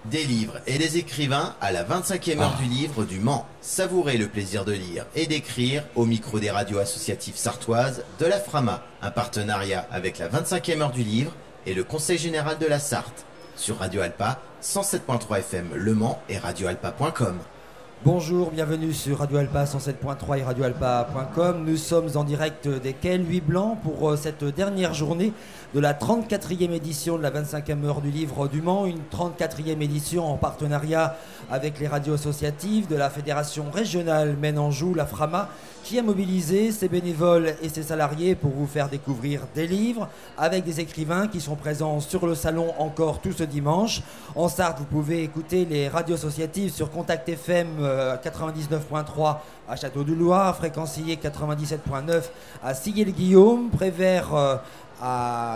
Des livres et des écrivains à la 25e heure du livre du Mans. Savourez le plaisir de lire et d'écrire au micro des radios associatives sartoises de la Frama. Un partenariat avec la 25e heure du livre et le Conseil général de la Sarthe. Sur Radio Alpa, 107.3 FM Le Mans et radioalpa.com. Bonjour, bienvenue sur Radio Alpa 107.3 et radioalpa.com. Nous sommes en direct des quais Louis Blanc pour cette dernière journée de la 34e édition de la 25e heure du livre du Mans. Une 34e édition en partenariat avec les radios associatives de la Fédération régionale Maine-Anjou, la Frama, qui a mobilisé ses bénévoles et ses salariés pour vous faire découvrir des livres avec des écrivains qui sont présents sur le salon encore tout ce dimanche. En Sarthe, vous pouvez écouter les radios associatives sur Contact FM 99.3 à Château-du-Loir, Fréquencier 97.9 à Siguel-Guillaume, Prévert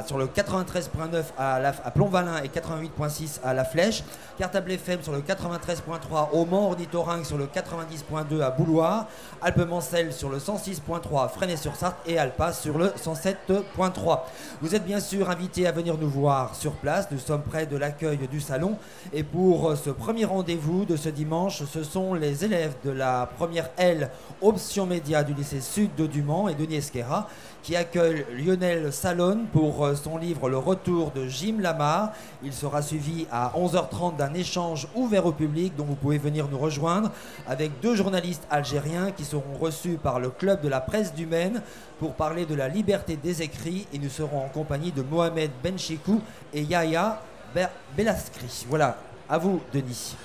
sur le 93.9 à Plomvalin et 88.6 à La Flèche, Cartable FM sur le 93.3 au Mans, Ornithorynque sur le 90.2 à Bouloir, Alpes-Mancel sur le 106.3 à Fresnay-sur-Sarthe et Alpa sur le 107.3. Vous êtes bien sûr invités à venir nous voir sur place, nous sommes près de l'accueil du salon et pour ce premier rendez-vous de ce dimanche, ce sont les élèves de la première L Option Média du lycée Sud de Mans et Denis Esquerra qui accueille Lionel Salone pour son livre Le Retour de Jim Lamar. Il sera suivi à 11h30 d'un échange ouvert au public dont vous pouvez venir nous rejoindre avec deux journalistes algériens qui seront reçus par le club de la presse du Maine pour parler de la liberté des écrits et nous serons en compagnie de Mohamed Benchikou et Yahya Belaskri. Voilà, à vous Denis.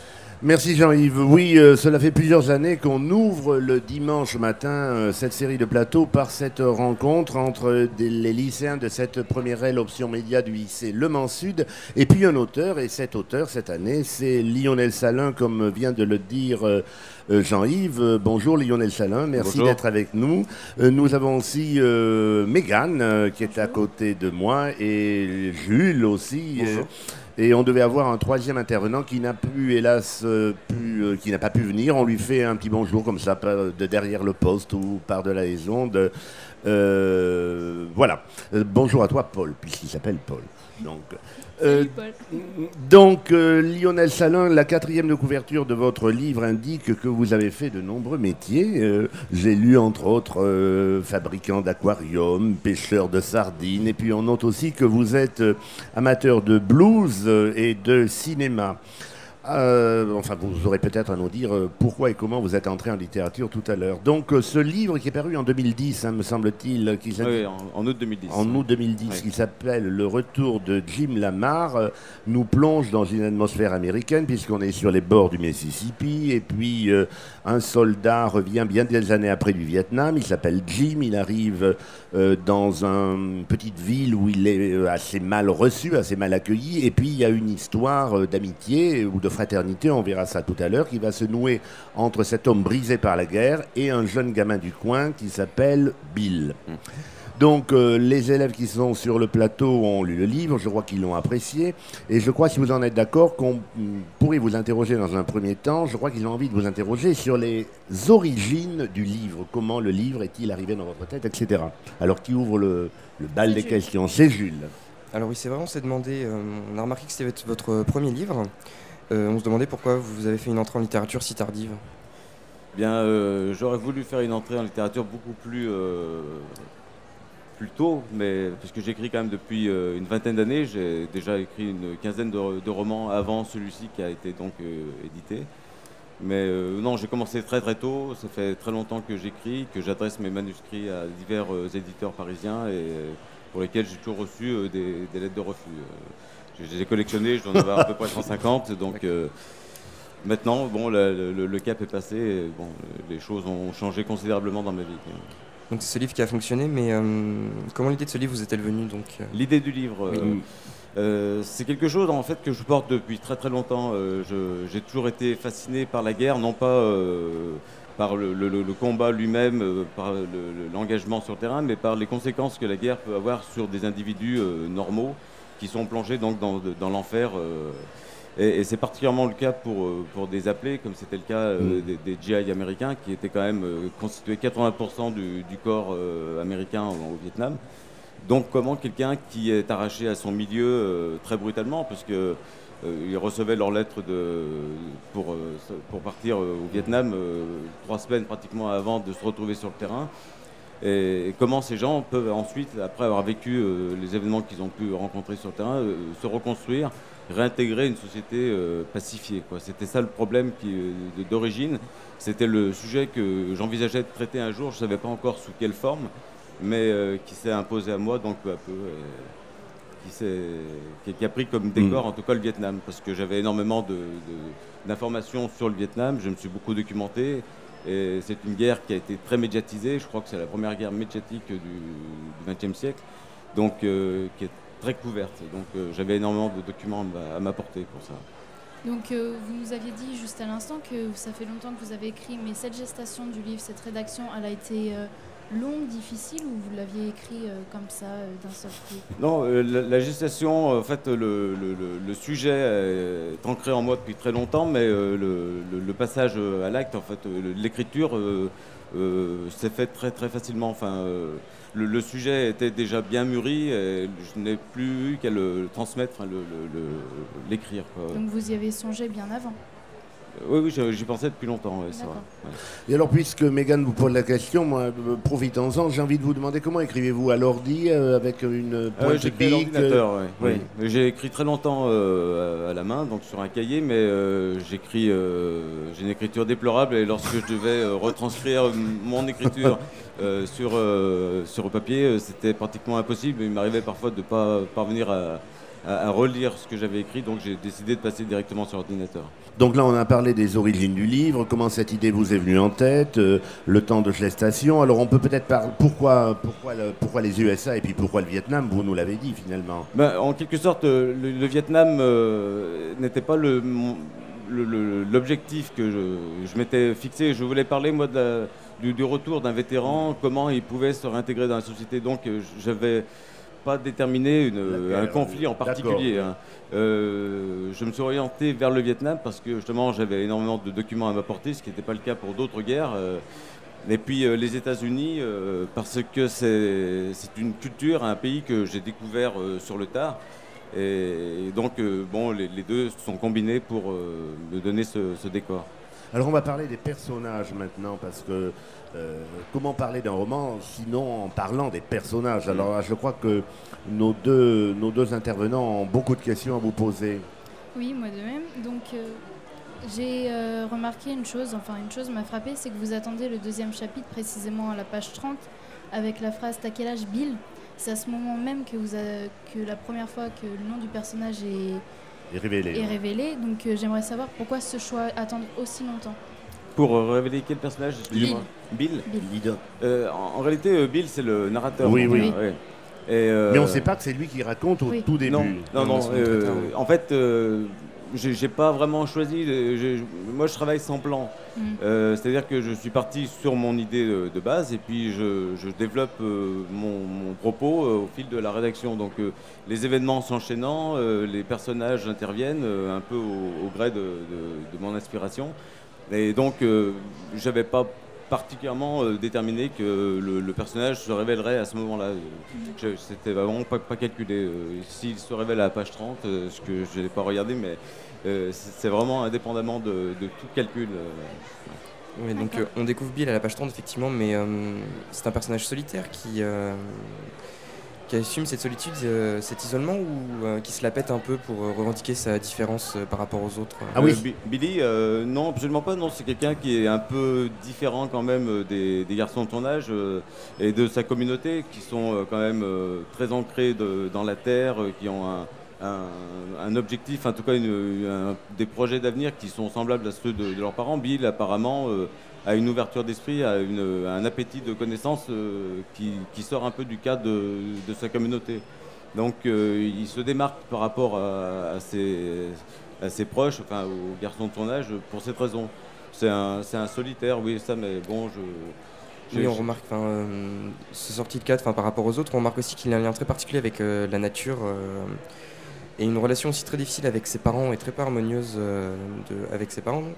Merci Jean-Yves. Oui, cela fait plusieurs années qu'on ouvre le dimanche matin cette série de plateaux par cette rencontre entre les lycéens de cette première aile option média du lycée Le Mans Sud et puis un auteur. Et cet auteur, cette année, c'est Lionel Salin, comme vient de le dire Jean-Yves. Bonjour Lionel Salin, merci d'être avec nous. Nous avons aussi Mégane qui est à côté de moi et Jules aussi. Et on devait avoir un troisième intervenant qui n'a pu, hélas, qui n'a pas pu venir. On lui fait un petit bonjour comme ça, de derrière le poste ou par-delà les ondes. Voilà. Bonjour à toi, Paul, puisqu'il s'appelle Paul. Salut, Paul. Lionel Salin, la 4e de couverture de votre livre indique que vous avez fait de nombreux métiers. J'ai lu entre autres fabricant d'aquarium, pêcheur de sardines, et puis on note aussi que vous êtes amateur de blues et de cinéma. Enfin, vous aurez peut-être à nous dire pourquoi et comment vous êtes entré en littérature tout à l'heure. Donc, ce livre qui est paru en 2010, me semble-t-il, oui, en août 2010. En août 2010, oui. Qui s'appelle Le Retour de Jim Lamar, nous plonge dans une atmosphère américaine puisqu'on est sur les bords du Mississippi et puis un soldat revient bien des années après du Vietnam. Il s'appelle Jim, il arrive dans une petite ville où il est assez mal reçu, assez mal accueilli et puis il y a une histoire d'amitié ou de fraternité, on verra ça tout à l'heure, qui va se nouer entre cet homme brisé par la guerre et un jeune gamin du coin qui s'appelle Bill. Donc les élèves qui sont sur le plateau ont lu le livre, je crois qu'ils l'ont apprécié et je crois, si vous en êtes d'accord, qu'on pourrait vous interroger dans un premier temps. Je crois qu'ils ont envie de vous interroger sur les origines du livre, comment le livre est-il arrivé dans votre tête, etc. Alors qui ouvre le bal des questions? C'est Jules. Alors oui, c'est vrai, on s'est demandé, on a remarqué que c'était votre premier livre. On se demandait pourquoi vous avez fait une entrée en littérature si tardive. Bien, j'aurais voulu faire une entrée en littérature beaucoup plus tôt, mais puisque j'écris quand même depuis une vingtaine d'années, j'ai déjà écrit une quinzaine de romans avant celui-ci qui a été donc édité. Mais non, j'ai commencé très très tôt, ça fait très longtemps que j'écris, que j'adresse mes manuscrits à divers éditeurs parisiens et pour lesquels j'ai toujours reçu des lettres de refus. Je les ai collectionnés, j'en avais à peu près 150, donc maintenant, bon, le cap est passé, et, bon, les choses ont changé considérablement dans ma vie. Donc c'est ce livre qui a fonctionné, mais comment l'idée de ce livre vous est-elle venue donc L'idée du livre, c'est quelque chose en fait que je porte depuis très très longtemps. J'ai toujours été fasciné par la guerre, non pas par le combat lui-même, par l'engagement sur le terrain, mais par les conséquences que la guerre peut avoir sur des individus normaux qui sont plongés donc dans l'enfer. Et c'est particulièrement le cas pour des appelés, comme c'était le cas des GI américains, qui étaient quand même constitués 80% du corps américain au Vietnam. Donc comment quelqu'un qui est arraché à son milieu très brutalement, parce que ils recevaient leur lettre pour partir au Vietnam 3 semaines pratiquement avant de se retrouver sur le terrain. Et comment ces gens peuvent ensuite, après avoir vécu les événements qu'ils ont pu rencontrer sur le terrain, se reconstruire, réintégrer une société pacifiée, quoi. C'était ça le problème d'origine. C'était le sujet que j'envisageais de traiter un jour. Je ne savais pas encore sous quelle forme, mais qui s'est imposé à moi, donc peu à peu. Qui a pris comme décor en tout cas le Vietnam, parce que j'avais énormément d'informations sur le Vietnam, je me suis beaucoup documenté, et c'est une guerre qui a été très médiatisée, je crois que c'est la première guerre médiatique du XXe siècle, donc qui est très couverte, donc j'avais énormément de documents à m'apporter pour ça. Donc vous nous aviez dit juste à l'instant que ça fait longtemps que vous avez écrit, mais cette gestation du livre, cette rédaction, elle a été longue, difficile, ou vous l'aviez écrit comme ça, d'un seul coup? Non, la gestation, en fait, le sujet est ancré en moi depuis très longtemps, mais le passage à l'acte, en fait, l'écriture s'est fait très très facilement. Enfin, le sujet était déjà bien mûri, et je n'ai plus eu qu'à le transmettre, enfin, l'écrire, quoi. Donc vous y avez songé bien avant? Oui, j'y pensais depuis longtemps, ouais, c'est vrai. Ouais. Et alors, puisque Mégane vous pose la question, moi, profitons-en, j'ai envie de vous demander comment écrivez-vous à l'ordi avec une pointe j'écris à bic l'ordinateur, oui. Oui. J'ai écrit très longtemps à la main, donc sur un cahier, mais j'ai une écriture déplorable, et lorsque je devais retranscrire mon écriture sur papier, c'était pratiquement impossible. Il m'arrivait parfois de ne pas parvenir à relire ce que j'avais écrit, donc j'ai décidé de passer directement sur l'ordinateur. Donc là, on a parlé des origines du livre, comment cette idée vous est venue en tête, le temps de gestation. Alors on peut peut-être parler pourquoi les USA et puis pourquoi le Vietnam, vous nous l'avez dit finalement. Ben, en quelque sorte, le Vietnam n'était pas l'objectif que je m'étais fixé. Je voulais parler, moi, du retour d'un vétéran, comment il pouvait se réintégrer dans la société. Donc j'avais pas déterminé un conflit en particulier. Hein. Je me suis orienté vers le Vietnam parce que justement j'avais énormément de documents à m'apporter, ce qui n'était pas le cas pour d'autres guerres. Et puis les États-Unis, parce que c'est une culture, un pays que j'ai découvert sur le tard. Et donc bon, les deux sont combinés pour me donner ce décor. Alors on va parler des personnages maintenant, parce que comment parler d'un roman sinon en parlant des personnages? Alors je crois que nos deux intervenants ont beaucoup de questions à vous poser. Oui, moi de même. Donc j'ai remarqué une chose m'a frappé, c'est que vous attendez le deuxième chapitre précisément à la page 30 avec la phrase « T'as quel âge, Bill ?» C'est à ce moment même que la première fois que le nom du personnage est révélé. Donc j'aimerais savoir pourquoi ce choix, attendre aussi longtemps. Pour révéler quel personnage? Excusez-moi. Bill. En réalité, Bill, c'est le narrateur. Oui. Ouais. Mais on ne sait pas que c'est lui qui raconte au tout début. Non. En fait, j'ai pas vraiment choisi. Moi, je travaille sans plan. C'est-à-dire que je suis parti sur mon idée de base, et puis je développe mon propos au fil de la rédaction. Donc les événements s'enchaînant, les personnages interviennent un peu au gré de mon inspiration. Et donc j'avais pas particulièrement déterminé que le personnage se révélerait à ce moment-là. C'était vraiment pas calculé. S'il se révèle à la page 30, ce que je n'ai pas regardé, mais c'est vraiment indépendamment de tout calcul. Oui, donc on découvre Bill à la page 30, effectivement, mais c'est un personnage solitaire qui assume cette solitude, cet isolement, ou qui se la pète un peu pour revendiquer sa différence par rapport aux autres. Ah oui. Billy, non, absolument pas. Non, c'est quelqu'un qui est un peu différent quand même des garçons de ton âge et de sa communauté, qui sont quand même très ancrés dans la terre, qui ont un objectif, en tout cas des projets d'avenir qui sont semblables à ceux de leurs parents. Bill, apparemment, a une ouverture d'esprit, a un appétit de connaissances qui sort un peu du cadre de sa communauté. Donc il se démarque par rapport à ses proches, enfin aux garçons de son âge, pour cette raison. C'est un solitaire, oui, ça, mais bon, oui, on remarque, ce sorti de cadre par rapport aux autres, on remarque aussi qu'il a un lien très particulier avec la nature et une relation aussi très difficile avec ses parents et très pas harmonieuse avec ses parents. Donc.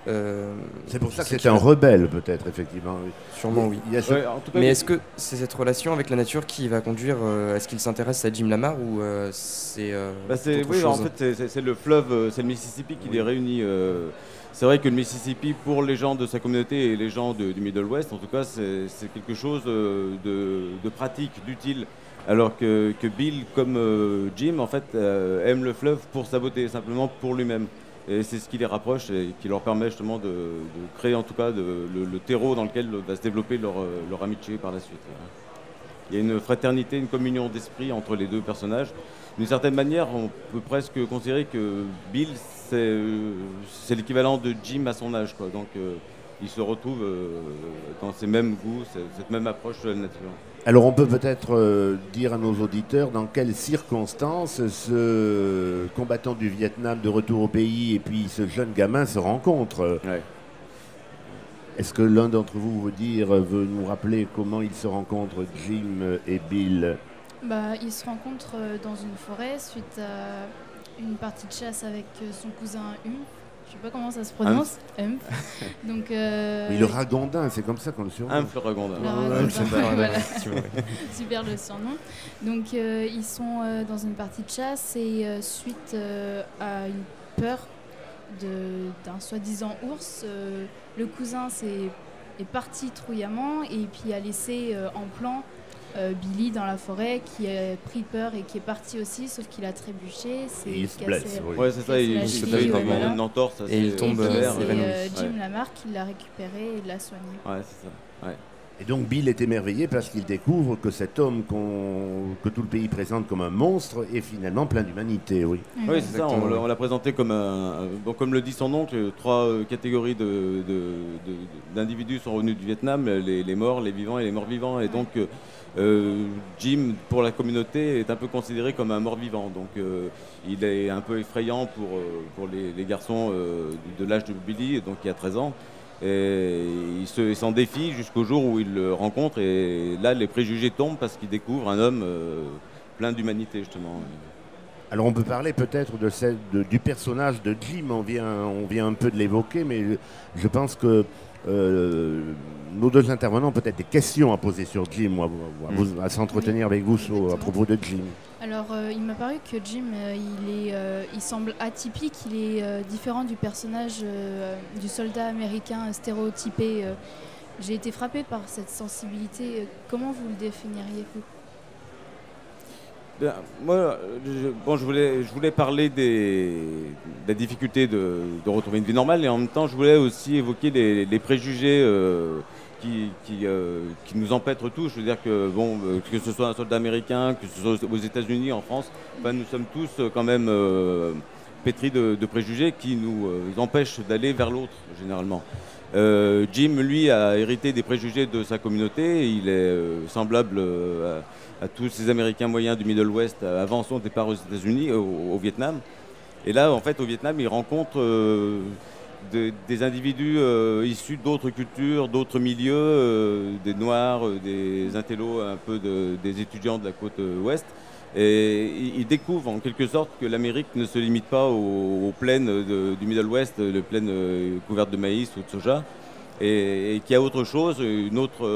C'est pour ça que c'est c'est un rebelle, peut-être, effectivement. Oui. Sûrement, oui. Il y a ce- Ouais, en tout cas, Mais est-ce que c'est cette relation avec la nature qui va conduire à ce qu'il s'intéresse à Jim Lamar ou c'est autre oui, en chose fait, c'est le fleuve, c'est le Mississippi qui les réunit. C'est vrai que le Mississippi, pour les gens de sa communauté et les gens du Middle West, en tout cas, c'est quelque chose de pratique, d'utile. Alors que Bill, comme Jim, en fait, aime le fleuve pour sa beauté, simplement pour lui-même. Et c'est ce qui les rapproche et qui leur permet justement de créer en tout cas le terreau dans lequel va se développer leur amitié par la suite. Il y a une fraternité, une communion d'esprit entre les deux personnages. D'une certaine manière, on peut presque considérer que Bill, c'est l'équivalent de Jim à son âge, quoi. Donc il se retrouve dans ces mêmes goûts, cette même approche de la nature. Alors on peut peut-être dire à nos auditeurs dans quelles circonstances ce combattant du Vietnam de retour au pays et puis ce jeune gamin se rencontrent. Ouais. Est-ce que l'un d'entre vous veut nous rappeler comment ils se rencontrent, Jim et Bill? Ils se rencontrent dans une forêt suite à une partie de chasse avec son cousin Humph. Je sais pas comment ça se prononce. Humph. Donc, Mais le Ragondin, c'est comme ça qu'on le surnomme. Un fleur ragondin. Le Ragondin, voilà. effectivement, oui. Super le surnom. Donc ils sont dans une partie de chasse et suite à une peur d'un soi-disant ours, le cousin est parti trouillamment et puis a laissé en plan Billy dans la forêt qui a pris peur et qui est parti aussi, sauf qu'il a trébuché. Et il se blesse, oui. Ouais, c'est ça, il la se cheville, tape voilà. une entorse. Et il tombe, Et puis, évanoui. c'est Jim Lamar qui l'a récupéré et l'a soigné. Ouais, c'est ça. Ouais. Et donc Bill est émerveillé parce qu'il découvre que cet homme que tout le pays présente comme un monstre est finalement plein d'humanité, oui. Oui, c'est ça, Exactement. on l'a présenté comme comme le dit son oncle, trois catégories d'individus sont revenus du Vietnam, les morts, les vivants et les morts vivants. Et donc Jim, pour la communauté, est un peu considéré comme un mort-vivant. Donc il est un peu effrayant pour les garçons de l'âge de Billy, donc il a 13 ans. Et il s'en défie jusqu'au jour où il le rencontre. Et là, les préjugés tombent parce qu'il découvre un homme plein d'humanité, justement. Alors on peut parler peut-être du personnage de Jim, on vient un peu de l'évoquer, mais je pense que nos deux intervenants ont peut-être des questions à poser sur Jim, à s'entretenir avec vous à propos de Jim. Alors, il m'a paru que Jim, il semble atypique, il est différent du personnage du soldat américain stéréotypé. J'ai été frappée par cette sensibilité. Comment vous le définiriez, vous ? Bien, moi, je voulais parler de la difficulté de retrouver une vie normale et en même temps, je voulais aussi évoquer les préjugés qui nous empêtrent tous. Je veux dire que, que ce soit un soldat américain, que ce soit aux États-Unis, en France, nous sommes tous quand même pétris de préjugés qui nous empêchent d'aller vers l'autre, généralement. Jim, lui, a hérité des préjugés de sa communauté. Il est semblable à tous ces Américains moyens du Middle West avant son départ aux États-Unis, au Vietnam. Et là, en fait, au Vietnam, il rencontre des individus issus d'autres cultures, d'autres milieux, des Noirs, des intellos, un peu des étudiants de la côte ouest. Et il découvre en quelque sorte que l'Amérique ne se limite pas aux plaines du Middle West, les plaines couvertes de maïs ou de soja, et qu'il y a autre chose, une autre,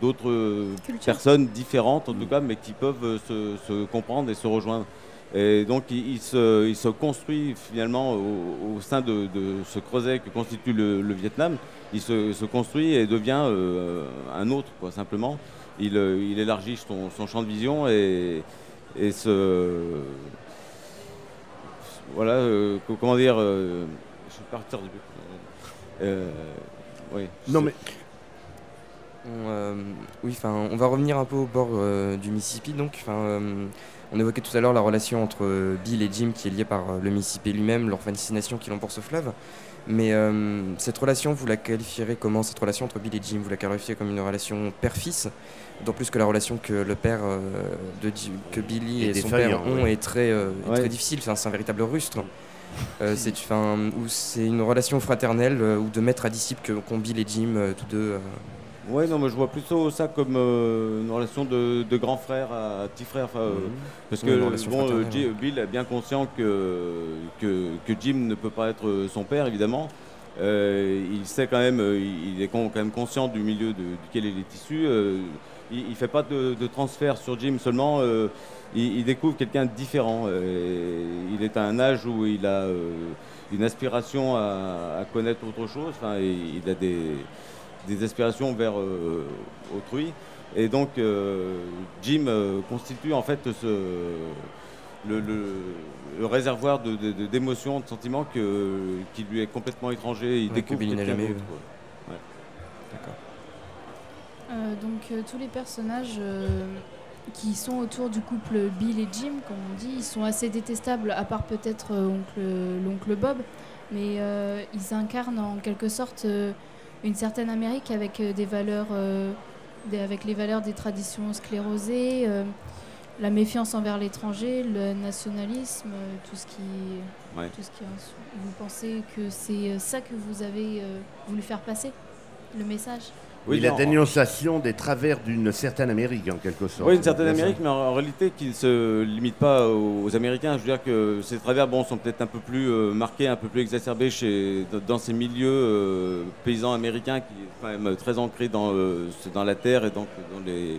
d'autres personnes différentes en tout cas, mais qui peuvent se comprendre et se rejoindre. Et donc il se construit finalement au sein de ce creuset que constitue le Vietnam. Il se construit et devient un autre, quoi, simplement. Il élargit son champ de vision et voilà, comment dire, je vais partir du oui. Non mais Oui, on va revenir un peu au bord du Mississippi. Donc, on évoquait tout à l'heure la relation entre Bill et Jim qui est liée par le Mississippi lui-même, leur fascination qui l'emporte ce fleuve. Mais cette relation, vous la qualifierez comment, cette relation entre Bill et Jim? Vous la qualifiez comme une relation père-fils, d'autant plus que la relation que le père que Billy et son père ont est très difficile. C'est un véritable rustre. C'est une relation fraternelle ou de maître à disciple qu'ont Bill et Jim, tous deux. Ouais, non, mais je vois plutôt ça comme une relation de grand frère à petit frère. Parce Oui, une que relation bon, fraternelle. Bill est bien conscient que Jim ne peut pas être son père, évidemment. Il sait quand même, il est quand même conscient du milieu duquel il est issu. Il ne fait pas de transfert sur Jim, seulement il découvre quelqu'un de différent. Il est à un âge où il a une aspiration à connaître autre chose. Enfin, il a des aspirations vers autrui. Et donc, Jim constitue en fait le réservoir d'émotions, de sentiments qui lui est complètement étranger. Il Ouais, découvre que Billy n'a quelqu'un jamais d'autre, eu. quoi. Ouais. D'accord. Donc tous les personnages qui sont autour du couple Bill et Jim, comme on dit, ils sont assez détestables, à part peut-être l'oncle Bob, mais ils incarnent en quelque sorte une certaine Amérique avec des valeurs, avec les valeurs des traditions sclérosées, la méfiance envers l'étranger, le nationalisme, tout ce qui. Ouais. Tout ce qui vous pensez que c'est ça que vous avez voulu faire passer, le message? Oui, la non, dénonciation des travers d'une certaine Amérique, en quelque sorte. Oui, une certaine C'est bien Amérique, mais en réalité qui ne se limite pas aux Américains. Je veux dire que ces travers sont peut-être un peu plus marqués, un peu plus exacerbés dans ces milieux paysans américains qui est quand même très ancrés dans la terre et dans les...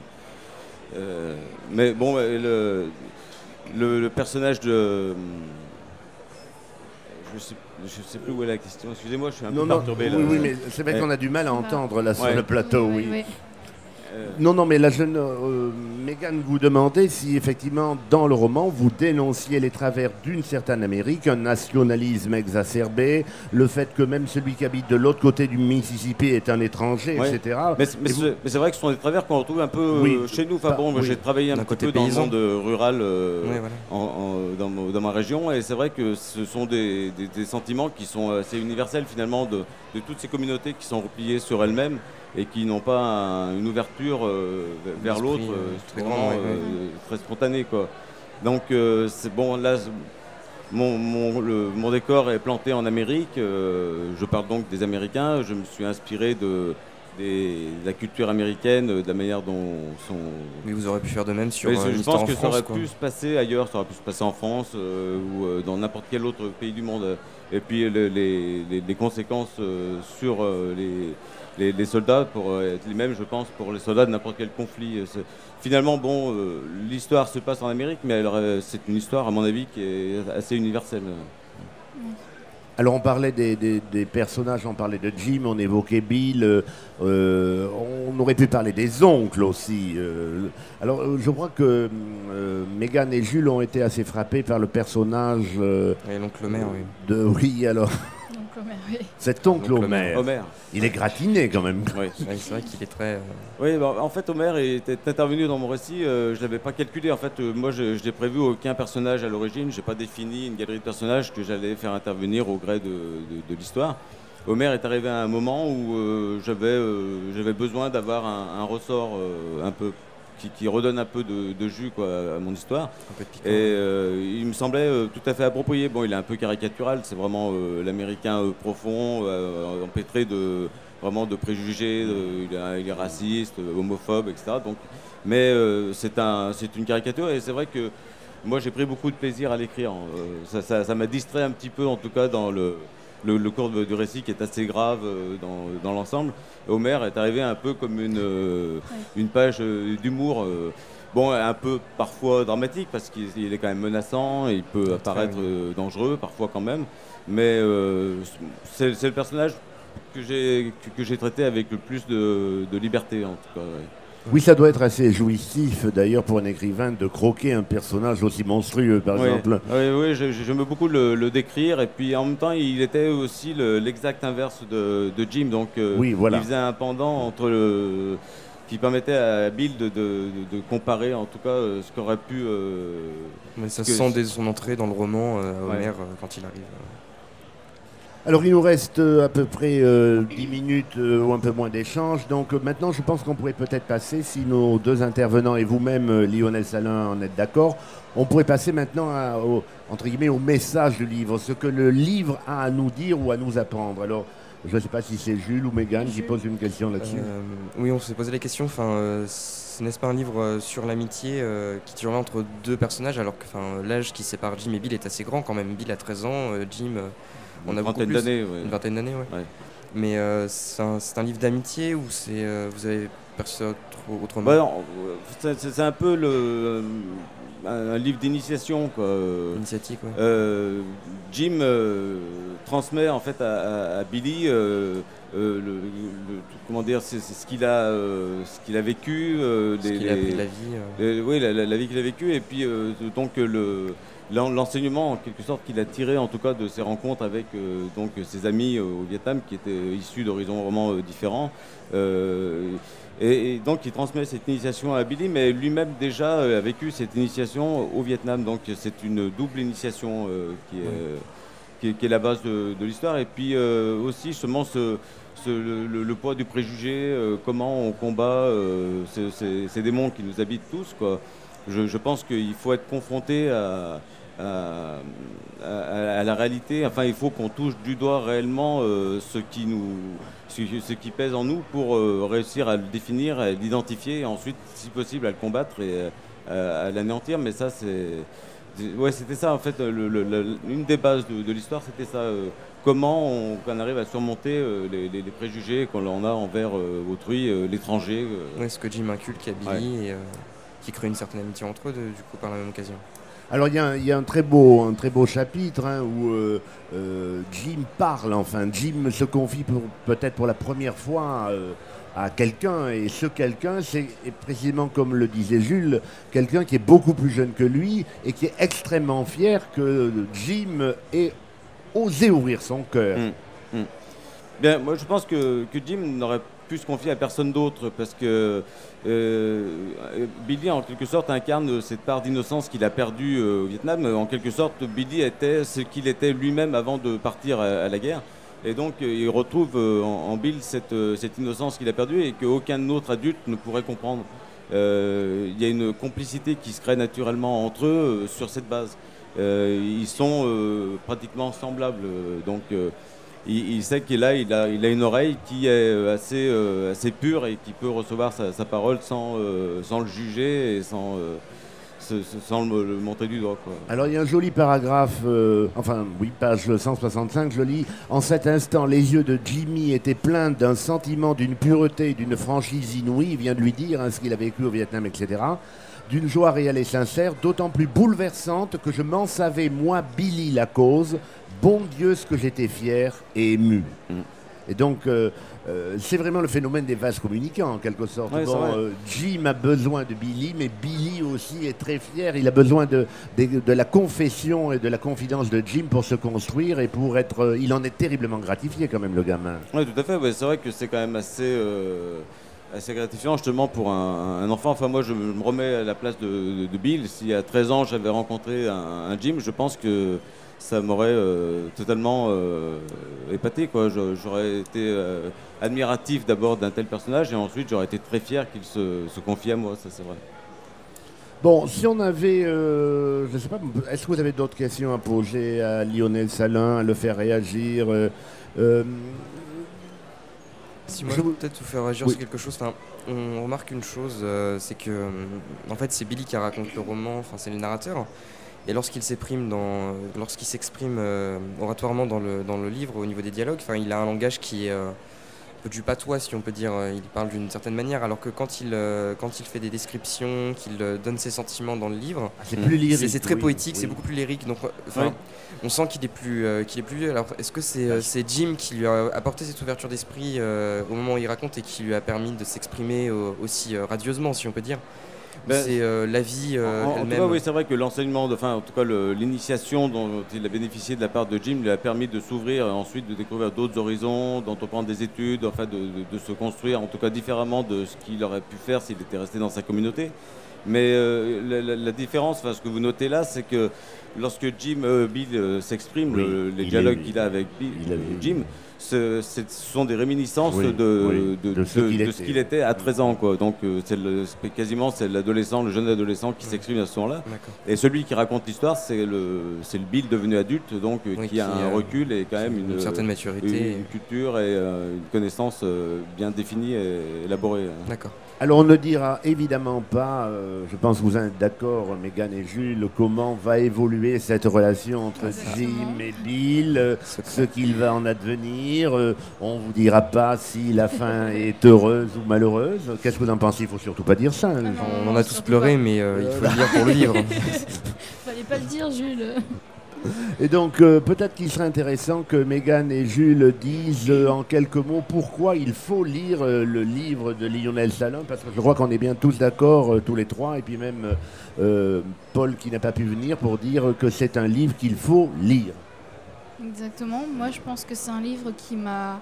mais bon, le personnage de... Je sais plus où est la question. Excusez-moi, je suis un peu perturbé là. Oui, mais c'est vrai qu'on a du mal à entendre là sur Ouais. le plateau, oui. Oui. Non, mais la jeune Mégane vous demandait si effectivement dans le roman vous dénonciez les travers d'une certaine Amérique, un nationalisme exacerbé, le fait que même celui qui habite de l'autre côté du Mississippi est un étranger, Ouais. etc. Mais c'est vrai que ce sont des travers qu'on retrouve un peu Oui. chez nous. Enfin bon, moi, Oui. j'ai travaillé un D'un petit côté peu dans le paysan. monde rural Ouais, voilà. dans ma région, et c'est vrai que ce sont des sentiments qui sont assez universels finalement de toutes ces communautés qui sont repliées sur elles-mêmes et qui n'ont pas une ouverture vers L'esprit, l'autre très vraiment grand, ouais. très spontanée, quoi. Donc c'est bon, là mon décor est planté en Amérique, je parle donc des Américains, je me suis inspiré de la culture américaine, de la manière dont sont... Mais vous aurez pu faire de même sur Mais une je histoire pense en que ça France, aurait quoi. pu se passer ailleurs, ça aurait pu se passer en France ou dans n'importe quel autre pays du monde. Et puis les conséquences sur les soldats pour être les mêmes, je pense, pour les soldats de n'importe quel conflit. Finalement, bon, l'histoire se passe en Amérique, mais c'est une histoire, à mon avis, qui est assez universelle. Alors on parlait des personnages, on parlait de Jim, on évoquait Bill, on aurait pu parler des oncles aussi. Alors je crois que Mégane et Jules ont été assez frappés par le personnage Et l'oncle Homer, oui. Oui, alors Donc, oui. cet oncle Oncle Homer, Homer. il est gratiné quand même. Oui. Ouais, c'est vrai qu'il est très... Oui, bah, en fait, Homer était intervenu dans mon récit. Je ne l'avais pas calculé. En fait, moi, je n'ai prévu aucun personnage à l'origine. Je n'ai pas défini une galerie de personnages que j'allais faire intervenir au gré de l'histoire. Homer est arrivé à un moment où j'avais besoin d'avoir un ressort un peu qui redonne un peu de jus, quoi, à mon histoire. un peu piquant. Et il me semblait tout à fait approprié. Bon, il est un peu caricatural, c'est vraiment l'américain profond, empêtré vraiment de préjugés, il est raciste, homophobe, etc. Donc, mais c'est une caricature, et c'est vrai que moi j'ai pris beaucoup de plaisir à l'écrire. Ça m'a distrait un petit peu, en tout cas, dans le cours du récit, qui est assez grave dans l'ensemble. Homer est arrivé un peu comme une page d'humour, bon, un peu parfois dramatique, parce qu'il est quand même menaçant, et il peut apparaître dangereux parfois quand même, mais c'est le personnage que j'ai traité avec le plus de liberté, en tout cas. Ouais. Oui, ça doit être assez jouissif d'ailleurs pour un écrivain de croquer un personnage aussi monstrueux, par exemple. Oui, j'aime beaucoup le décrire, et puis en même temps il était aussi l'exact inverse de Jim, donc Oui, voilà. il faisait un pendant entre qui permettait à Bill de comparer en tout cas ce qu'aurait pu... Mais ça que- se sent dès son entrée dans le roman, Ouais. Homer, quand il arrive. Alors il nous reste à peu près 10 minutes ou un peu moins d'échange. Donc maintenant je pense qu'on pourrait peut-être passer, si nos deux intervenants et vous-même, Lionel Salin, en êtes d'accord, on pourrait passer maintenant entre guillemets, au message du livre, ce que le livre a à nous dire ou à nous apprendre. Alors Je ne sais pas si c'est Jules ou Mégane qui pose une question là-dessus. Oui, on s'est posé la question. N'est-ce pas un livre sur l'amitié qui dure entre deux personnages, alors que l'âge qui sépare Jim et Bill est assez grand quand même. Bill a 13 ans, Jim on a beaucoup plus. Une vingtaine d'années, ouais. Mais c'est un livre d'amitié ou vous avez perçu ça autrement? C'est un peu un livre d'initiation, quoi. Initiatique, ouais. Jim transmet en fait à Billy comment dire, c'est ce qu'il a vécu, ce qu'il a appris de la vie. Oui, la vie qu'il a vécue, et puis donc l'enseignement en quelque sorte qu'il a tiré en tout cas de ses rencontres avec donc ses amis au Vietnam qui étaient issus d'horizons vraiment différents. Et donc il transmet cette initiation à Billy, mais lui-même déjà a vécu cette initiation au Vietnam. Donc c'est une double initiation qui est la base de l'histoire. Et puis aussi justement le poids du préjugé, comment on combat ces démons qui nous habitent tous, quoi. Je pense qu'il faut être confronté à la réalité. Enfin, il faut qu'on touche du doigt réellement ce qui pèse en nous pour réussir à le définir, à l'identifier et ensuite, si possible, à le combattre et à l'anéantir. Mais ça, c'était ça en fait. Une des bases de l'histoire, c'était ça. Comment on arrive à surmonter les préjugés qu'on a envers autrui, l'étranger. Ce que Jim inculque à Billy et qui crée une certaine amitié entre eux, du coup, par la même occasion. Alors il y a un très beau chapitre où Jim parle, Jim se confie peut-être pour la première fois à quelqu'un, et ce quelqu'un, c'est précisément comme le disait Jules, quelqu'un qui est beaucoup plus jeune que lui et qui est extrêmement fier que Jim ait osé ouvrir son cœur. Bien, moi je pense que Jim n'aurait pu se confier à personne d'autre, parce que Billy en quelque sorte incarne cette part d'innocence qu'il a perdue au Vietnam. En quelque sorte, Billy était ce qu'il était lui-même avant de partir à la guerre, et donc il retrouve en Bill cette innocence qu'il a perdue et qu'aucun autre adulte ne pourrait comprendre. Il y a une complicité qui se crée naturellement entre eux sur cette base. Ils sont pratiquement semblables, donc il sait qu'il a une oreille qui est assez pure et qui peut recevoir sa parole sans le juger et sans le montrer du doigt, quoi. Alors il y a un joli paragraphe, page 165, je lis: en cet instant, les yeux de Jimmy étaient pleins d'un sentiment, d'une pureté et d'une franchise inouïe, il vient de lui dire ce qu'il a vécu au Vietnam, etc., d'une joie réelle et sincère, d'autant plus bouleversante que je m'en savais, moi, Billy, la cause. Bon Dieu, ce que j'étais fier et ému. Et donc, c'est vraiment le phénomène des vases communicants, en quelque sorte. Ouais, Jim a besoin de Billy, mais Billy aussi est très fier. Il a besoin de la confession et de la confidence de Jim pour se construire et pour être... il en est terriblement gratifié, quand même, le gamin. Oui, tout à fait. Ouais, c'est vrai que c'est quand même assez gratifiant, justement, pour un enfant. Enfin, moi, je me remets à la place de Bill. Si à 13 ans, j'avais rencontré un Jim, je pense que ça m'aurait totalement épaté, quoi. J'aurais été admiratif d'abord d'un tel personnage, et ensuite j'aurais été très fier qu'il se confie à moi, ça c'est vrai. Bon, si on avait, je ne sais pas, est-ce que vous avez d'autres questions à poser à Lionel Salin, à le faire réagir Si moi je peux peut-être vous faire réagir sur quelque chose. On remarque une chose, c'est que en fait c'est Billy qui raconte le roman, c'est le narrateur. Et lorsqu'il s'exprime oratoirement dans le livre, au niveau des dialogues, il a un langage qui est un peu du patois, si on peut dire. Il parle d'une certaine manière, alors que quand il fait des descriptions, qu'il donne ses sentiments dans le livre, c'est plus lyrique. C'est très poétique, c'est beaucoup plus lyrique. Donc, on sent qu'il est plus vieux. Alors, est-ce que c'est Jim qui lui a apporté cette ouverture d'esprit au moment où il raconte et qui lui a permis de s'exprimer aussi radieusement, si on peut dire? C'est la vie en elle-même. tout cas, oui, c'est vrai que l'enseignement, en tout cas l'initiation dont il a bénéficié de la part de Jim lui a permis de s'ouvrir et ensuite de découvrir d'autres horizons, d'entreprendre des études, de se construire en tout cas différemment de ce qu'il aurait pu faire s'il était resté dans sa communauté. Mais la différence, ce que vous notez là, c'est que lorsque Bill s'exprime, les dialogues qu'il a avec Jim ce sont des réminiscences Oui, de ce qu'il était à 13 ans, quoi. Donc quasiment c'est l'adolescent, le jeune adolescent qui s'exprime à ce moment-là. Et celui qui raconte l'histoire, c'est le Bill devenu adulte, donc qui a un recul et quand même une certaine maturité, une culture et une connaissance bien définie et élaborée. D'accord. Alors on ne dira évidemment pas, je pense que vous êtes d'accord, Mégane et Jules, comment va évoluer cette relation entre Jim et Bill, ce qu'il va en advenir. On ne vous dira pas si la fin est heureuse ou malheureuse. Qu'est-ce que vous en pensez? Il ne faut surtout pas dire ça. On en a tous pleuré, mais il faut le lire pour le vivre. Fallait pas le dire, Jules. Et donc, peut-être qu'il serait intéressant que Mégane et Jules disent en quelques mots pourquoi il faut lire le livre de Lionel Salin, parce que je crois qu'on est bien tous d'accord, tous les trois, et puis même Paul qui n'a pas pu venir pour dire que c'est un livre qu'il faut lire. Exactement. Moi, je pense que c'est un livre qui m'a...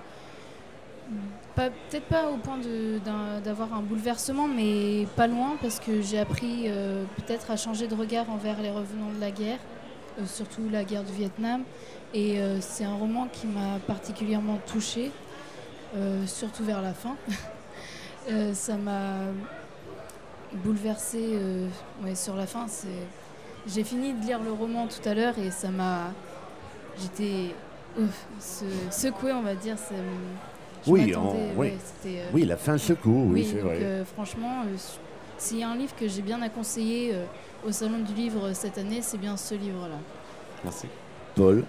Peut-être pas au point d'avoir un bouleversement, mais pas loin, parce que j'ai appris peut-être à changer de regard envers les revenants de la guerre. Surtout la guerre du Vietnam, et c'est un roman qui m'a particulièrement touchée, surtout vers la fin. Ça m'a bouleversée sur la fin. J'ai fini de lire le roman tout à l'heure et ça m'a... J'étais secouée, on va dire. Oui, la fin secoue, oui, c'est vrai. Franchement, s'il y a un livre que j'ai bien à conseiller au Salon du Livre cette année, c'est bien ce livre-là. Merci. Paul.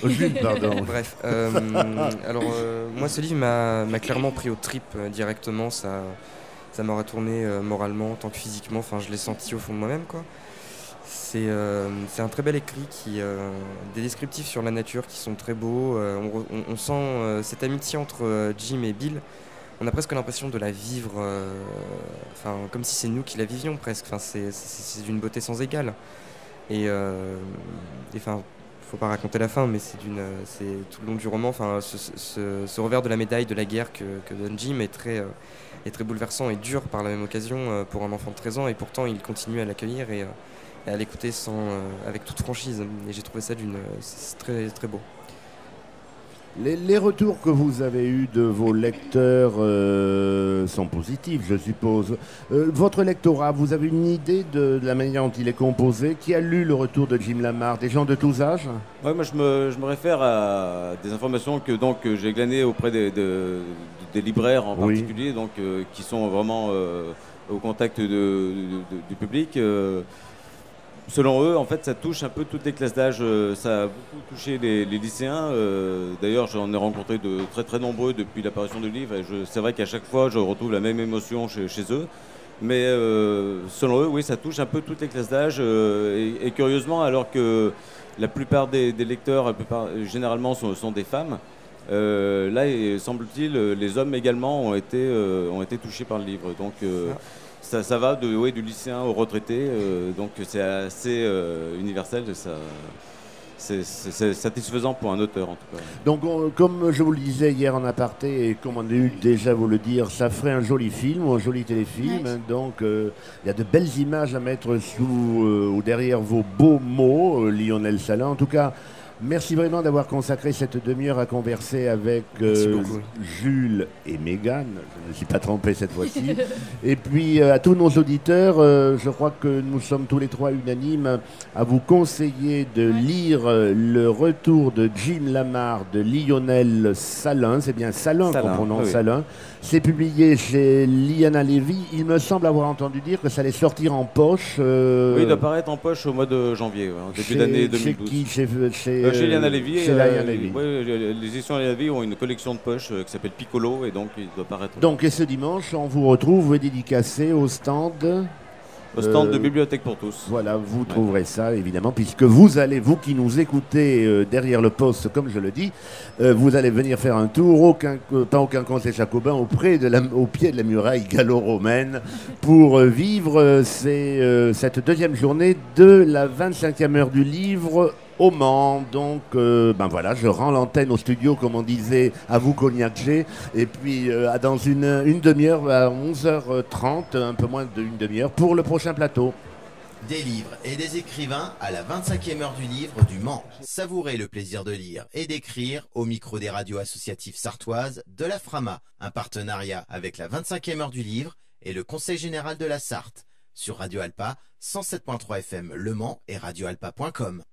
Jules, pardon. Bref, alors moi ce livre m'a clairement pris aux tripes directement, ça m'a retourné moralement tant que physiquement, enfin je l'ai senti au fond de moi-même, quoi. C'est un très bel écrit, des descriptifs sur la nature qui sont très beaux, on sent cette amitié entre Jim et Bill. On a presque l'impression de la vivre, comme si c'est nous qui la vivions presque. C'est d'une beauté sans égale. Et faut pas raconter la fin, mais c'est tout le long du roman. Ce revers de la médaille de la guerre que donne Jim est très bouleversant et dur par la même occasion pour un enfant de 13 ans. Et pourtant, il continue à l'accueillir et à l'écouter avec toute franchise. Et j'ai trouvé ça c'est très très beau. Les retours que vous avez eus de vos lecteurs sont positifs, je suppose. Votre lectorat, vous avez une idée de la manière dont il est composé? Qui a lu le retour de Jim Lamar? Des gens de tous âges? Ouais, moi je me réfère à des informations que j'ai glanées auprès des libraires en particulier, donc, qui sont vraiment au contact du public. Selon eux, en fait, ça touche un peu toutes les classes d'âge. Ça a beaucoup touché les lycéens. D'ailleurs, j'en ai rencontré de très très nombreux depuis l'apparition du livre. Et c'est vrai qu'à chaque fois, je retrouve la même émotion chez eux. Mais selon eux, oui, ça touche un peu toutes les classes d'âge. Et curieusement, alors que la plupart des lecteurs, généralement, sont des femmes, là, semble-t-il, les hommes également ont été touchés par le livre. Donc, ça va du lycéen au retraité, donc c'est assez universel, c'est satisfaisant pour un auteur en tout cas. Donc comme je vous le disais hier en aparté, et comme on a eu déjà vous le dire, ça ferait un joli film ou un joli téléfilm, ouais. Donc il y a de belles images à mettre sous ou derrière vos beaux mots, Lionel Salin. En tout cas, merci vraiment d'avoir consacré cette demi-heure à converser avec Jules et Mégane. Je ne me suis pas trompé cette fois-ci. Et puis à tous nos auditeurs, je crois que nous sommes tous les trois unanimes à vous conseiller de lire Le Retour de Jim Lamar de Lionel Salin. C'est bien Salin qu'on prononce, Salin. C'est publié chez Liana Levy. Il me semble avoir entendu dire que ça allait sortir en poche. Oui, il doit paraître en poche au mois de janvier, début d'année 2012. Chez Liana Levy. Les éditions Liana Levy ont une collection de poches qui s'appelle Piccolo et donc il doit paraître. Donc et ce dimanche, on vous retrouve dédicacé au stand. Au stand de Bibliothèque pour tous. Voilà, vous trouverez ça évidemment, puisque vous qui nous écoutez derrière le poste, comme je le dis, vous allez venir faire un tour, pas aucun conseil jacobin, au pied de la muraille gallo-romaine, pour vivre cette deuxième journée de la 25e heure du livre au Mans. Donc, voilà, je rends l'antenne au studio, comme on disait, à vous, Cognac-G. Et puis, dans une demi-heure, à 11h30, un peu moins d'une demi-heure, pour le prochain plateau. Des livres et des écrivains à la 25e heure du livre du Mans. Savourez le plaisir de lire et d'écrire au micro des radios associatives sartoises de la Frama. Un partenariat avec la 25e heure du livre et le Conseil général de la Sarthe. Sur Radio Alpa, 107.3 FM Le Mans et radioalpa.com.